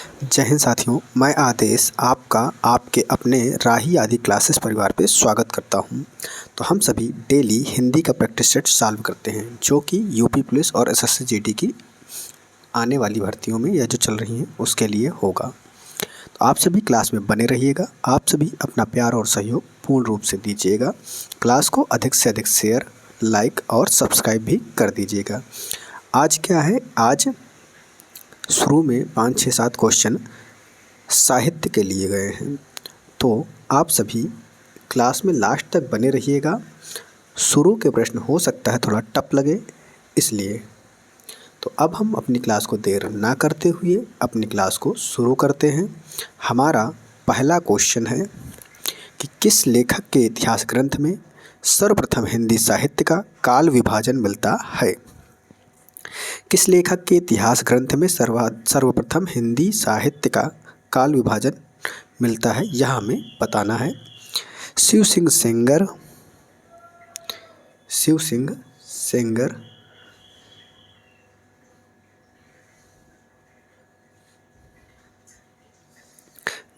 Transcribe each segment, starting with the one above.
जय हिंद साथियों, मैं आदेश आपका आपके अपने राही आदि क्लासेस परिवार पे स्वागत करता हूं। तो हम सभी डेली हिंदी का प्रैक्टिस सेट सॉल्व करते हैं जो कि यूपी पुलिस और एसएससी जीडी की आने वाली भर्तियों में या जो चल रही हैं उसके लिए होगा। तो आप सभी क्लास में बने रहिएगा। आप सभी अपना प्यार और सहयोग पूर्ण रूप से दीजिएगा। क्लास को अधिक से अधिक शेयर, लाइक और सब्सक्राइब भी कर दीजिएगा। आज क्या है, आज शुरू में 5-6-7 क्वेश्चन साहित्य के लिए गए हैं, तो आप सभी क्लास में लास्ट तक बने रहिएगा। शुरू के प्रश्न हो सकता है थोड़ा टफ लगे, इसलिए तो अब हम अपनी क्लास को देर ना करते हुए अपनी क्लास को शुरू करते हैं। हमारा पहला क्वेश्चन है कि किस लेखक के इतिहास ग्रंथ में सर्वप्रथम हिंदी साहित्य का काल विभाजन मिलता है। किस लेखक के इतिहास ग्रंथ में सर्वप्रथम हिंदी साहित्य का काल विभाजन मिलता है, यह हमें बताना है। शिव सिंह सेंगर,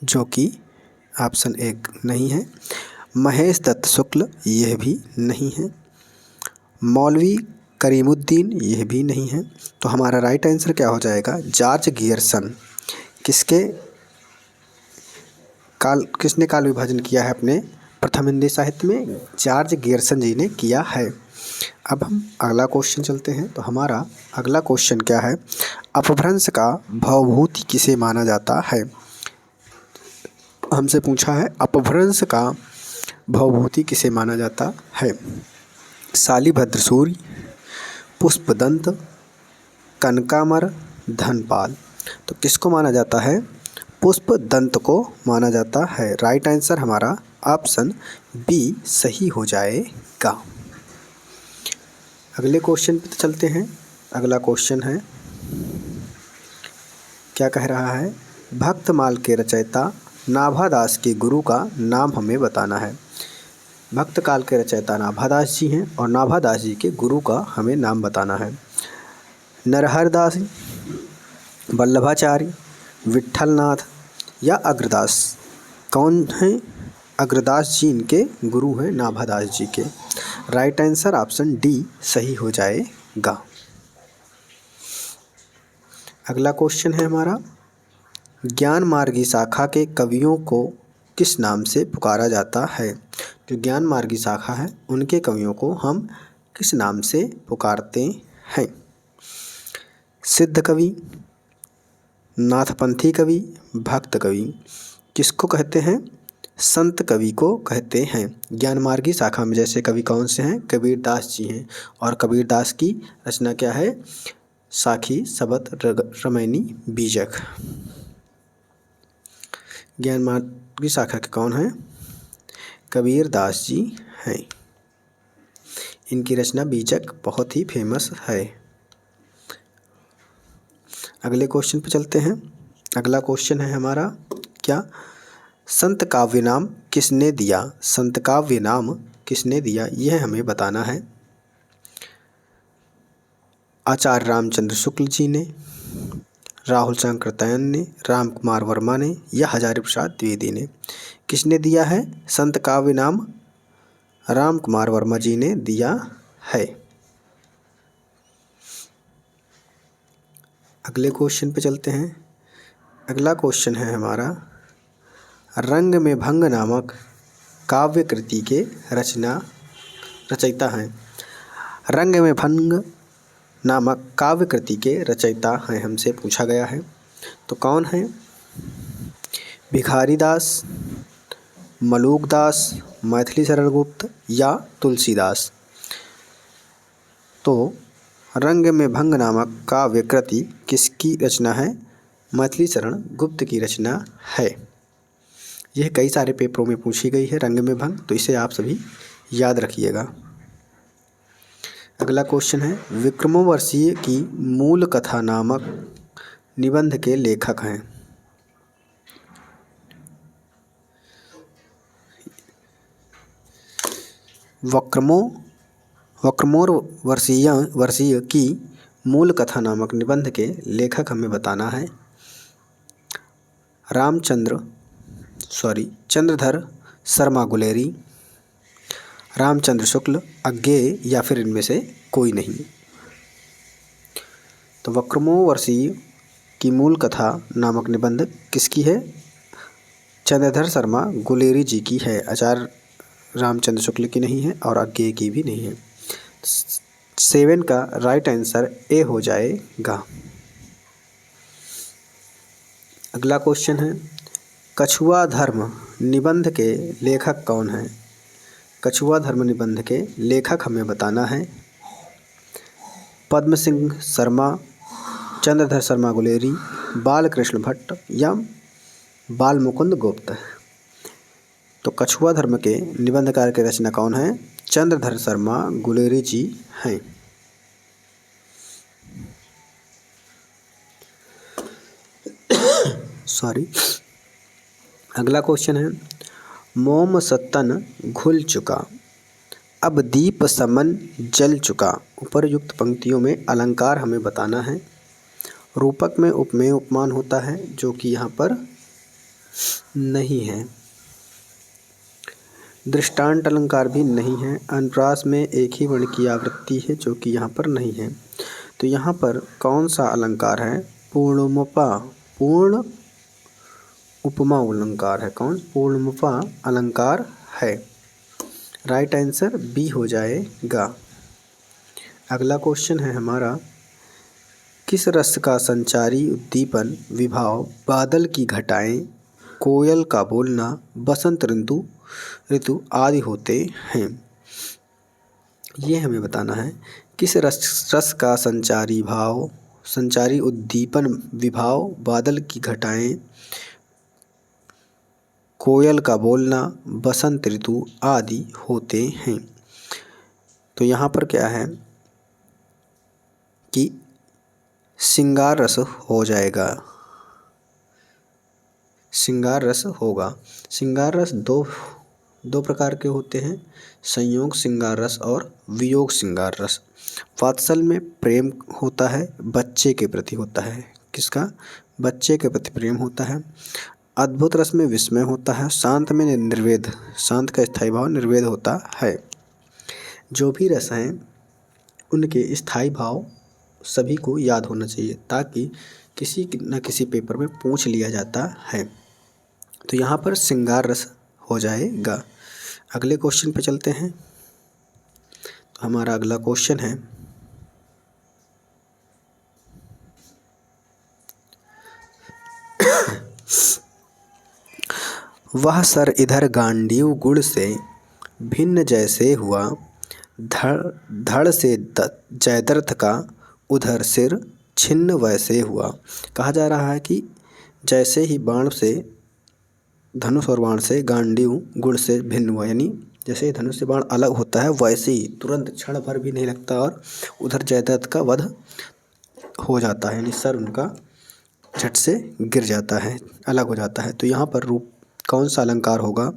जो कि ऑप्शन 1 नहीं है। महेश दत्त शुक्ल, यह भी नहीं है। मौलवी करीमुद्दीन, यह भी नहीं है। तो हमारा राइट आंसर क्या हो जाएगा, जॉर्ज गियर्सन। किसने काल विभाजन किया है अपने प्रथम हिंदी साहित्य में? जॉर्ज गियर्सन जी ने किया है। अब हम अगला क्वेश्चन चलते हैं। तो हमारा अगला क्वेश्चन क्या है, अपभ्रंश का भवभूति किसे माना जाता है। हमसे पूछा है अपभ्रंश का भवभूति किसे माना जाता है। शालिभद्र सूर्य, पुष्पदंत, कनकामर, धनपाल। तो किसको माना जाता है, पुष्पदंत को माना जाता है। राइट आंसर हमारा ऑप्शन बी सही हो जाएगा। अगले क्वेश्चन पे चलते हैं। अगला क्वेश्चन है, क्या कह रहा है, भक्तमाल के रचयिता नाभादास के गुरु का नाम हमें बताना है। भक्तकाल के रचयिता नाभादास जी हैं और नाभादास जी के गुरु का हमें नाम बताना है। नरहरदास, वल्लभाचार्य, विट्ठलनाथ या अग्रदास। कौन हैं अग्रदास जी? इनके गुरु हैं नाभादास जी के। राइट आंसर ऑप्शन डी सही हो जाएगा। अगला क्वेश्चन है हमारा, ज्ञान मार्गी शाखा के कवियों को किस नाम से पुकारा जाता है। जो ज्ञान मार्गी शाखा है उनके कवियों को हम किस नाम से पुकारते हैं। सिद्ध कवि, नाथपंथी कवि, भक्त कवि। किसको कहते हैं, संत कवि को कहते हैं। ज्ञान मार्गी शाखा में जैसे कवि कौन से हैं, कबीरदास जी हैं और कबीरदास की रचना क्या है, साखी सबद रमैनी बीजक। ज्ञान मार्गी शाखा के कौन हैं, कबीरदास जी हैं। इनकी रचना बीजक बहुत ही फेमस है। अगले क्वेश्चन पे चलते हैं। अगला क्वेश्चन है हमारा, क्या संत काव्य नाम किसने दिया। संत काव्य नाम किसने दिया, यह हमें बताना है। आचार्य रामचंद्र शुक्ल जी ने, राहुल शंकरतयन ने, राम कुमार वर्मा ने या हजारी प्रसाद द्विवेदी ने। किसने दिया है संत काव्य नाम, राम कुमार वर्मा जी ने दिया है। अगले क्वेश्चन पे चलते हैं। अगला क्वेश्चन है हमारा, रंग में भंग नामक काव्य कृति के रचयिता हैं। रंग में भंग नामक काव्य कृति के रचयिता हैं, हमसे पूछा गया है। तो कौन है, भिखारी दास, मलूक दास, मैथिली शरण गुप्त या तुलसीदास। तो रंग में भंग नामक काव्य कृति किसकी रचना है, मैथिली शरण गुप्त की रचना है। यह कई सारे पेपरों में पूछी गई है रंग में भंग, तो इसे आप सभी याद रखिएगा। अगला क्वेश्चन है, विक्रमोर्वशीय की मूल कथा नामक निबंध के लेखक हैं। विक्रमोर्वशीय की मूल कथा नामक निबंध के लेखक हमें बताना है। चंद्रधर शर्मा गुलेरी, रामचंद्र शुक्ल, अज्ञेय या फिर इनमें से कोई नहीं। तो वक्रमोर्वशी की मूल कथा नामक निबंध किसकी है? चंद्रधर शर्मा गुलेरी जी की है। आचार्य रामचंद्र शुक्ल की नहीं है और अज्ञेय की भी नहीं है। 7 का राइट आंसर ए हो जाएगा। अगला क्वेश्चन है, कछुआ धर्म निबंध के लेखक कौन हैं? कछुआ धर्म निबंध के लेखक हमें बताना है। पद्म सिंह शर्मा, चंद्रधर शर्मा गुलेरी, बालकृष्ण भट्ट या बाल मुकुंद गुप्त। तो कछुआ धर्म के निबंधकार के रचना कौन है? चंद्रधर शर्मा गुलेरी जी हैं। अगला क्वेश्चन है, मोम सत्तन घुल चुका, अब दीप समन जल चुका। उपरयुक्त पंक्तियों में अलंकार हमें बताना है। रूपक में उपमेय उपमान होता है जो कि यहाँ पर नहीं है। दृष्टांत अलंकार भी नहीं है। अनुप्रास में एक ही वर्ण की आवृत्ति है जो कि यहाँ पर नहीं है। तो यहाँ पर कौन सा अलंकार है? पूर्ण उपमा अलंकार है। कौन? पूर्णोपमा अलंकार है। राइट आंसर बी हो जाएगा। अगला क्वेश्चन है हमारा, किस रस का संचारी उद्दीपन विभाव बादल की घटाएं, कोयल का बोलना, बसंत ऋतु आदि होते हैं? ये हमें बताना है। किस रस का संचारी उद्दीपन विभाव बादल की घटाएं, कोयल का बोलना, बसंत ऋतु आदि होते हैं? तो यहाँ पर क्या है कि श्रृंगार रस हो जाएगा। श्रृंगार रस होगा। श्रृंगार रस दो प्रकार के होते हैं, संयोग श्रृंगार रस और वियोग श्रृंगार रस। वात्सल में प्रेम होता है, बच्चे के प्रति होता है। किसका? बच्चे के प्रति प्रेम होता है। अद्भुत रस में विस्मय होता है। शांत में निर्वेद, शांत का स्थायी भाव निर्वेद होता है। जो भी रस हैं उनके स्थायी भाव सभी को याद होना चाहिए ताकि किसी न किसी पेपर में पूछ लिया जाता है। तो यहाँ पर श्रृंगार रस हो जाएगा। अगले क्वेश्चन पे चलते हैं। तो हमारा अगला क्वेश्चन है, वह सर इधर गांडीव गुड़ से भिन्न जैसे हुआ, धड़ से जयद्रथ का उधर सिर छिन्न वैसे हुआ। कहा जा रहा है कि जैसे ही बाण से, धनुष और बाण से गांडीव गुड़ से भिन्न हुआ, यानी जैसे ही धनुष से बाण अलग होता है वैसे ही तुरंत क्षण भर भी नहीं लगता और उधर जयद्रथ का वध हो जाता है, यानी सर उनका झट से गिर जाता है, अलग हो जाता है। तो यहाँ पर कौन सा अलंकार होगा?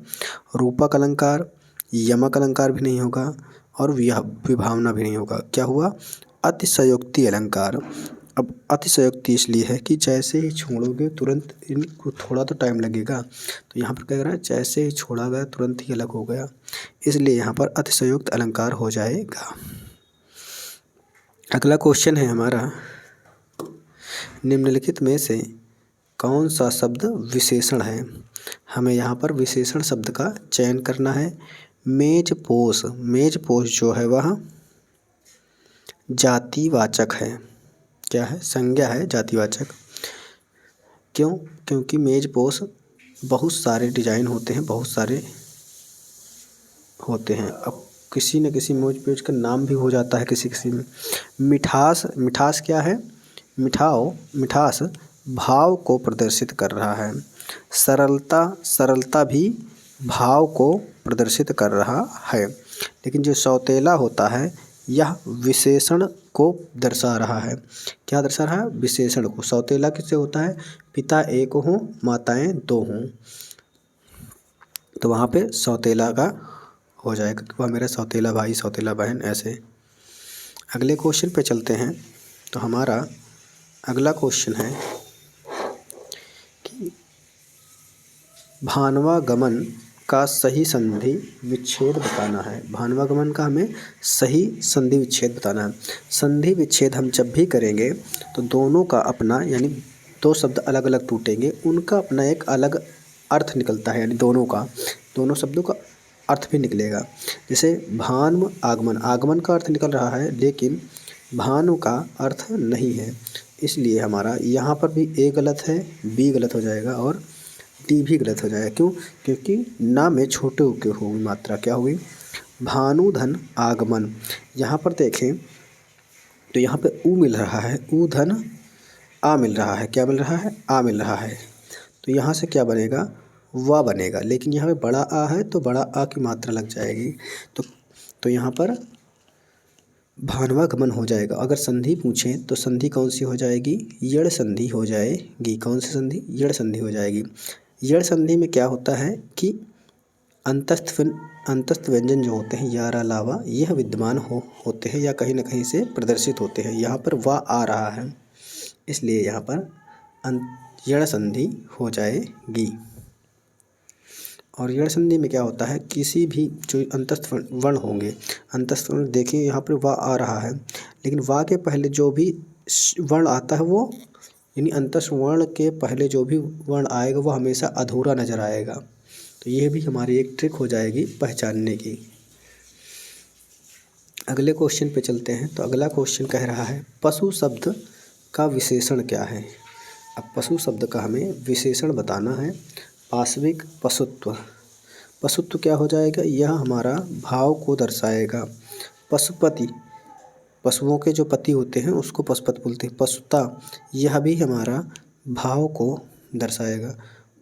रूपक अलंकार, यमक अलंकार भी नहीं होगा और विभावना भी नहीं होगा। क्या हुआ? अतिशयोक्ति अलंकार। अब अतिशयोक्ति इसलिए है कि जैसे ही छोड़ोगे तुरंत इनको थोड़ा तो टाइम लगेगा, तो यहाँ पर क्या कर रहा है, जैसे ही छोड़ा गया तुरंत ही अलग हो गया, इसलिए यहाँ पर अतिशयोक्त अलंकार हो जाएगा। अगला क्वेश्चन है हमारा, निम्नलिखित में से कौन सा शब्द विशेषण है? हमें यहाँ पर विशेषण शब्द का चयन करना है। मेजपोश, मेजपोश जो है वह जातिवाचक है। क्या है? संज्ञा है, जातिवाचक। क्यों? क्योंकि मेजपोश बहुत सारे डिजाइन होते हैं, बहुत सारे होते हैं। अब किसी न किसी मेजपोश का नाम भी हो जाता है किसी किसी में। मिठास, मिठास क्या है? मिठास भाव को प्रदर्शित कर रहा है। सरलता, सरलता भी भाव को प्रदर्शित कर रहा है। लेकिन जो सौतेला होता है यह विशेषण को दर्शा रहा है। क्या दर्शा रहा है? विशेषण को। सौतेला किससे होता है? पिता एक हों, माताएं दो हों, तो वहाँ पे सौतेला का हो जाएगा कि वह मेरा सौतेला भाई, सौतेला बहन, ऐसे। अगले क्वेश्चन पे चलते हैं। तो हमारा अगला क्वेश्चन है कि भानवागमन का सही संधि विच्छेद बताना है। भानवागमन का हमें सही संधि विच्छेद बताना है। संधि विच्छेद हम जब भी करेंगे तो दोनों का अपना यानी दो शब्द अलग अलग टूटेंगे, उनका अपना एक अलग अर्थ निकलता है, यानी दोनों शब्दों का अर्थ भी निकलेगा। जैसे भानु आगमन, आगमन का अर्थ निकल रहा है लेकिन भानु का अर्थ नहीं है, इसलिए हमारा यहाँ पर भी ए गलत है, बी गलत हो जाएगा और डी भी गलत हो जाएगा। क्यों? क्योंकि ना में छोटे ऊ की होगी मात्रा, क्या हुई? भानुधन आगमन। यहाँ पर देखें तो यहाँ पे ऊ मिल रहा है, ऊ धन आ मिल रहा है, क्या मिल रहा है? आ मिल रहा है। तो यहाँ से क्या बनेगा? वा बनेगा, लेकिन यहाँ पे बड़ा आ है तो बड़ा आ की मात्रा लग जाएगी, तो यहाँ पर भानवागमन हो जाएगा। अगर संधि पूछें तो संधि कौन सी हो जाएगी? यड़ संधि हो जाएगी। कौन सी संधि? यड़ संधि हो जाएगी। यड़ संधि में क्या होता है कि अंतस्थ व्यंजन जो होते हैं यार अलावा यह विद्यमान होते हैं या कहीं ना कहीं से प्रदर्शित होते हैं। यहाँ पर वा आ रहा है, इसलिए यहाँ पर यड़ संधि हो जाएगी। और यड़ संधि में क्या होता है? किसी भी जो अंतस्थ वर्ण होंगे, अंतस्थ वर्ण देखिए यहाँ पर वा आ रहा है, लेकिन वा के पहले जो भी वर्ण आता है वो, यानी अंतस्थ वर्ण के पहले जो भी वर्ण आएगा वो हमेशा अधूरा नजर आएगा। तो यह भी हमारी एक ट्रिक हो जाएगी पहचानने की। अगले क्वेश्चन पे चलते हैं। तो अगला क्वेश्चन कह रहा है पशु शब्द का विशेषण क्या है? अब पशु शब्द का हमें विशेषण बताना है। पाशविक पशुत्व, पशुत्व क्या हो जाएगा? यह हमारा भाव को दर्शाएगा। पशुपति, पशुओं के जो पति होते हैं उसको पशुपति बोलते हैं। पशुता, यह भी हमारा भाव को दर्शाएगा।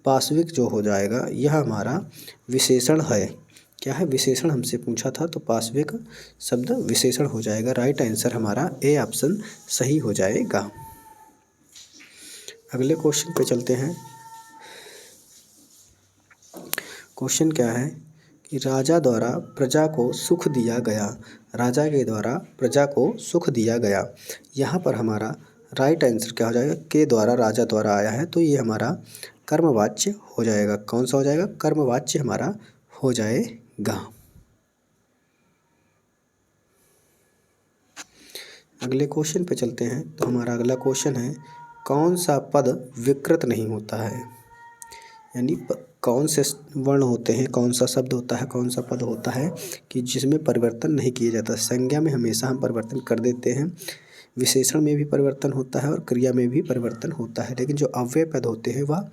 पाशविक जो हो जाएगा यह हमारा विशेषण है। क्या है? विशेषण हमसे पूछा था, तो पाशविक शब्द विशेषण हो जाएगा। राइट आंसर हमारा ए ऑप्शन सही हो जाएगा। अगले क्वेश्चन पे चलते हैं। क्वेश्चन क्या है कि राजा द्वारा प्रजा को सुख दिया गया। राजा के द्वारा प्रजा को सुख दिया गया। यहाँ पर हमारा राइट आंसर क्या हो जाएगा? के द्वारा, राजा द्वारा आया है तो ये हमारा कर्मवाच्य हो जाएगा। कौन सा हो जाएगा? कर्मवाच्य हमारा हो जाएगा। अगले क्वेश्चन पे चलते हैं। तो हमारा अगला क्वेश्चन है कौन सा पद विकृत नहीं होता है? यानी कौन से वर्ण होते हैं, कौन सा शब्द होता है, कौन सा पद होता है कि जिसमें परिवर्तन नहीं किया जाता। संज्ञा में हमेशा हम परिवर्तन कर देते हैं, विशेषण में भी परिवर्तन होता है और क्रिया में भी परिवर्तन होता है, लेकिन जो अव्यय पद होते हैं वह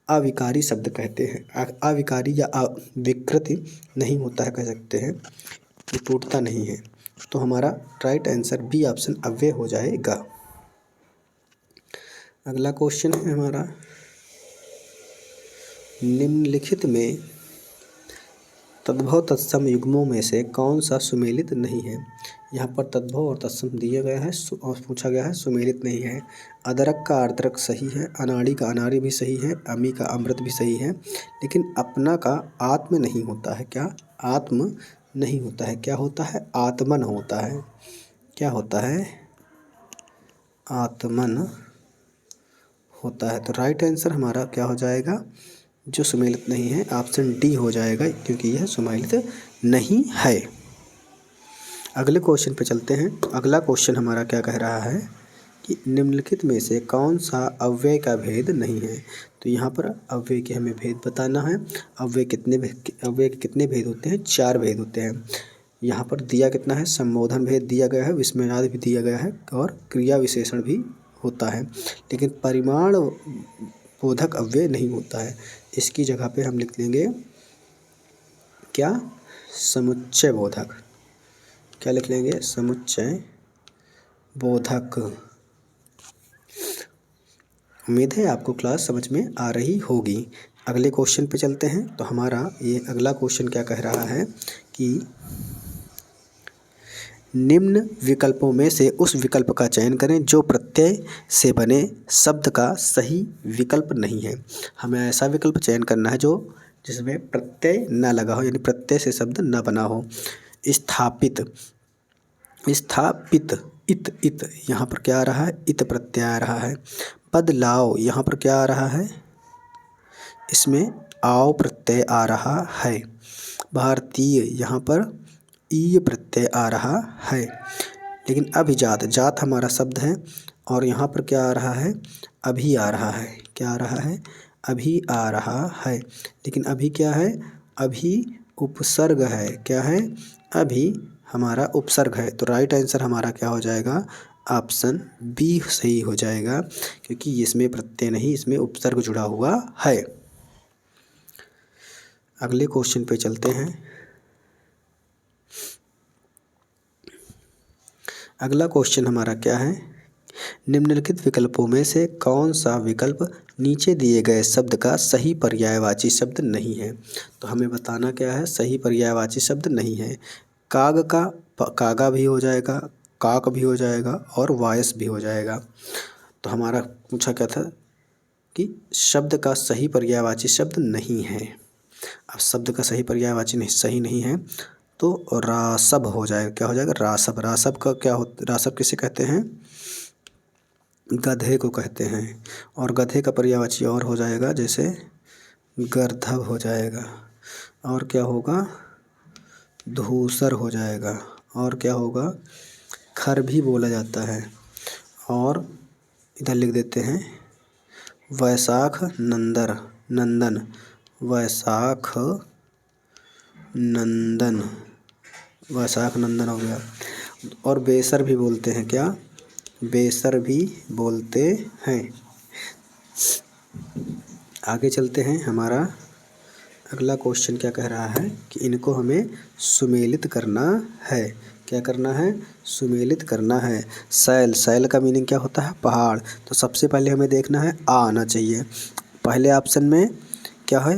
अविकारी शब्द कहते हैं। अविकारी या विकृति नहीं होता है, कह सकते हैं कि टूटता नहीं है। तो हमारा राइट आंसर बी ऑप्शन अव्यय हो जाएगा। अगला क्वेश्चन है हमारा निम्नलिखित में तद्भव तत्सम युग्मों में से कौन सा सुमेलित नहीं है? यहाँ पर तद्भव और तत्सम दिया गया है और पूछा गया है सुमेलित नहीं है। अदरक का आर्द्रक सही है, अनाड़ी का अनाड़ी भी सही है, अमी का अमृत भी सही है, लेकिन अपना का आत्म नहीं होता है। क्या? आत्म नहीं होता है। क्या होता है? आत्मन होता है। क्या होता है? आत्मन होता है। तो राइट आंसर हमारा क्या हो जाएगा? जो सुमेलित नहीं है ऑप्शन डी हो जाएगा, क्योंकि यह सुमेलित नहीं है। अगले क्वेश्चन पे चलते हैं। अगला क्वेश्चन हमारा क्या कह रहा है कि निम्नलिखित में से कौन सा अव्यय का भेद नहीं है? तो यहाँ पर अव्यय के हमें भेद बताना है। अव्यय के कितने भेद होते हैं? 4 भेद होते हैं। यहाँ पर दिया कितना है? संबोधन भेद दिया गया है, विस्मयादि भी दिया गया है और क्रिया विशेषण भी होता है, लेकिन परिमाण बोधक अव्यय नहीं होता है। इसकी जगह पे हम लिख लेंगे क्या? समुच्चय बोधक। क्या लिख लेंगे? समुच्चय बोधक। उम्मीद है आपको क्लास समझ में आ रही होगी। अगले क्वेश्चन पे चलते हैं। तो हमारा ये अगला क्वेश्चन क्या कह रहा है कि निम्न विकल्पों में से उस विकल्प का चयन करें जो प्रत्यय से बने शब्द का सही विकल्प नहीं है। हमें ऐसा विकल्प चयन करना है जो जिसमें प्रत्यय न लगा हो, यानी प्रत्यय से शब्द न बना हो। स्थापित, स्थापित, इत, यहाँ पर क्या आ रहा है? इत प्रत्यय आ रहा है। बदलाव, यहाँ पर क्या आ रहा है? इसमें आओ प्रत्यय आ रहा है। भारतीय यहाँ पर ई प्रत्यय आ रहा है। लेकिन अभिजात, जात हमारा शब्द है और यहाँ पर क्या आ रहा है, अभी आ रहा है। क्या आ रहा है, अभी आ रहा है। लेकिन अभी क्या है, अभी उपसर्ग है। क्या है, अभी हमारा उपसर्ग है। तो राइट आंसर हमारा क्या हो जाएगा, ऑप्शन बी सही हो जाएगा, क्योंकि इसमें प्रत्यय नहीं, इसमें उपसर्ग जुड़ा हुआ है। अगले क्वेश्चन पे चलते हैं। अगला क्वेश्चन हमारा क्या है, निम्नलिखित विकल्पों में से कौन सा विकल्प नीचे दिए गए शब्द का सही पर्यायवाची शब्द नहीं है। तो हमें बताना क्या है, सही पर्यायवाची शब्द नहीं है। काग का कागा भी हो जाएगा, काक भी हो जाएगा और वायस भी हो जाएगा। तो हमारा पूछा क्या था कि शब्द का सही पर्यायवाची शब्द नहीं है। अब शब्द का सही पर्यायवाची नहीं, सही नहीं है तो रासब हो जाएगा। क्या हो जाएगा, रासब। रासब का क्या हो, रासब किसे कहते हैं, गधे को कहते हैं। और गधे का पर्यायवाची और हो जाएगा, जैसे गर्दभ हो जाएगा। और क्या होगा, धूसर हो जाएगा। और क्या होगा, खर भी बोला जाता है। और इधर लिख देते हैं वैशाख नंदन, वैशाख नंदन, वैशाख नंदन हो गया। और बेसर भी बोलते हैं, क्या, बेसर भी बोलते हैं। आगे चलते हैं। हमारा अगला क्वेश्चन क्या कह रहा है कि इनको हमें सुमेलित करना है। क्या करना है, सुमेलित करना है। शैल, शैल का मीनिंग क्या होता है, पहाड़। तो सबसे पहले हमें देखना है आ आना चाहिए। पहले ऑप्शन में क्या है,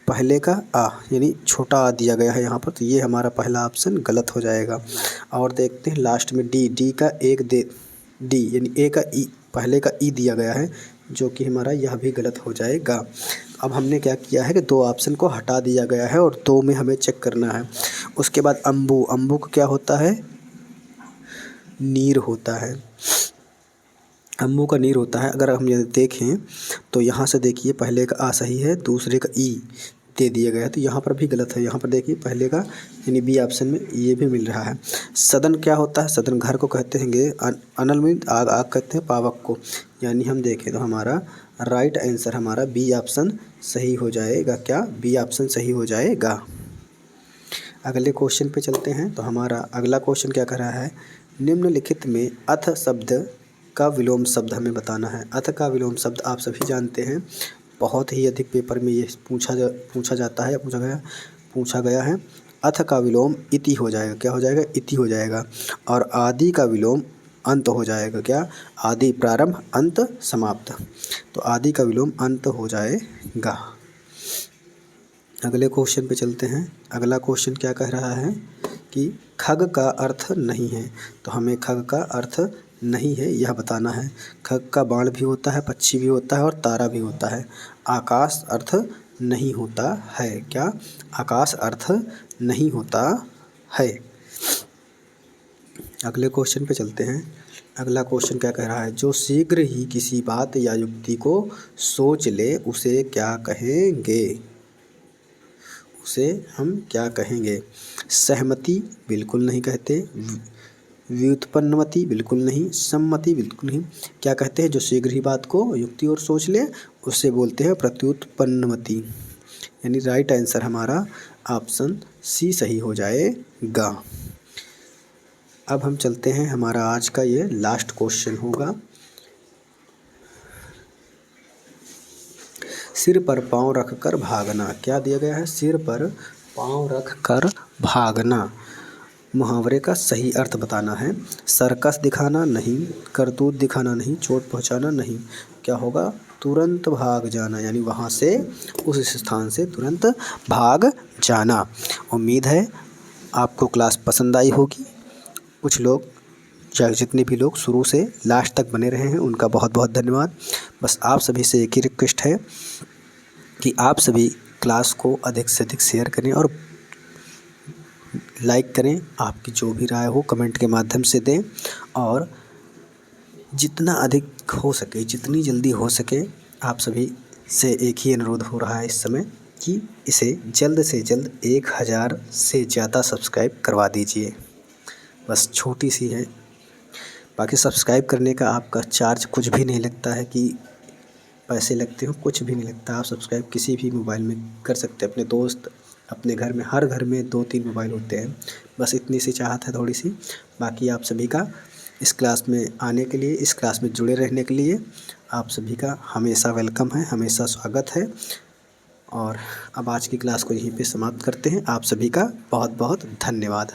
पहले का आ यानी छोटा आ दिया गया है यहाँ पर, तो ये हमारा पहला ऑप्शन गलत हो जाएगा। और देखते हैं लास्ट में डी, डी का एक दे, डी यानी ए का ई, पहले का ई दिया गया है, जो कि हमारा यह भी गलत हो जाएगा। अब हमने क्या किया है कि दो ऑप्शन को हटा दिया गया है और दो में हमें चेक करना है। उसके बाद अम्बू, अम्बू का क्या होता है, नीर होता है। अम्बू का नीर होता है। अगर हम ये देखें तो यहाँ से देखिए पहले का आ सही है, दूसरे का ई दे दिया गया है, तो यहाँ पर भी गलत है। यहाँ पर देखिए पहले का यानी बी ऑप्शन में ये भी मिल रहा है। सदन क्या होता है, सदन घर को कहते हैं। अनल में आग, आग कहते हैं पावक को। यानी हम देखें तो हमारा राइट आंसर हमारा बी ऑप्शन सही हो जाएगा। क्या, बी ऑप्शन सही हो जाएगा। अगले क्वेश्चन पे चलते हैं। तो हमारा अगला क्वेश्चन क्या कर रहा है, निम्नलिखित में अथ शब्द का विलोम शब्द हमें बताना है। अथ का विलोम शब्द आप सभी जानते हैं, बहुत ही अधिक पेपर में ये पूछा जाता है या पूछा गया है। अथ का विलोम इति हो जाएगा। क्या हो जाएगा, इति हो जाएगा। और आदि का विलोम अंत हो जाएगा। क्या, आदि प्रारंभ, अंत समाप्त। तो आदि का विलोम अंत हो जाएगा। अगले क्वेश्चन पे चलते हैं। अगला क्वेश्चन क्या कह रहा है कि खग का अर्थ नहीं है। तो हमें खग का अर्थ नहीं है यह बताना है। खग का बाण भी होता है, पक्षी भी होता है और तारा भी होता है। आकाश अर्थ नहीं होता है। क्या, आकाश अर्थ नहीं होता है। अगले क्वेश्चन पे चलते हैं। अगला क्वेश्चन क्या कह रहा है, जो शीघ्र ही किसी बात या युक्ति को सोच ले उसे क्या कहेंगे, उसे हम क्या कहेंगे। सहमति बिल्कुल नहीं कहते, व्युत्पन्नमति बिल्कुल नहीं, सम्मति बिल्कुल नहीं। क्या कहते हैं, जो शीघ्र ही बात को युक्ति और सोच ले उसे बोलते हैं प्रत्युत्पन्नमति। यानी राइट आंसर हमारा ऑप्शन सी सही हो जाएगा। अब हम चलते हैं, हमारा आज का ये लास्ट क्वेश्चन होगा। सिर पर पाँव रखकर भागना। क्या दिया गया है, सिर पर पाँव रखकर भागना। मुहावरे का सही अर्थ बताना है। सर्कस दिखाना नहीं, करतूत दिखाना नहीं, चोट पहुंचाना नहीं। क्या होगा, तुरंत भाग जाना, यानी वहाँ से उस स्थान से तुरंत भाग जाना। उम्मीद है आपको क्लास पसंद आई होगी। कुछ लोग या जितने भी लोग शुरू से लास्ट तक बने रहे हैं उनका बहुत बहुत धन्यवाद। बस आप सभी से एक ही रिक्वेस्ट है कि आप सभी क्लास को अधिक से अधिक शेयर करें और लाइक करें। आपकी जो भी राय हो कमेंट के माध्यम से दें और जितना अधिक हो सके, जितनी जल्दी हो सके, आप सभी से एक ही अनुरोध हो रहा है इस समय कि इसे जल्द से जल्द 1000 से ज़्यादा सब्सक्राइब करवा दीजिए। बस छोटी सी है। बाकी सब्सक्राइब करने का आपका चार्ज कुछ भी नहीं लगता है कि पैसे लगते हो, कुछ भी नहीं लगता। आप सब्सक्राइब किसी भी मोबाइल में कर सकते हैं। अपने दोस्त, अपने घर में, हर घर में 2-3 मोबाइल होते हैं। बस इतनी सी चाहत है थोड़ी सी। बाकी आप सभी का इस क्लास में आने के लिए, इस क्लास में जुड़े रहने के लिए आप सभी का हमेशा वेलकम है, हमेशा स्वागत है। और अब आज की क्लास को यहीं पे समाप्त करते हैं। आप सभी का बहुत बहुत धन्यवाद।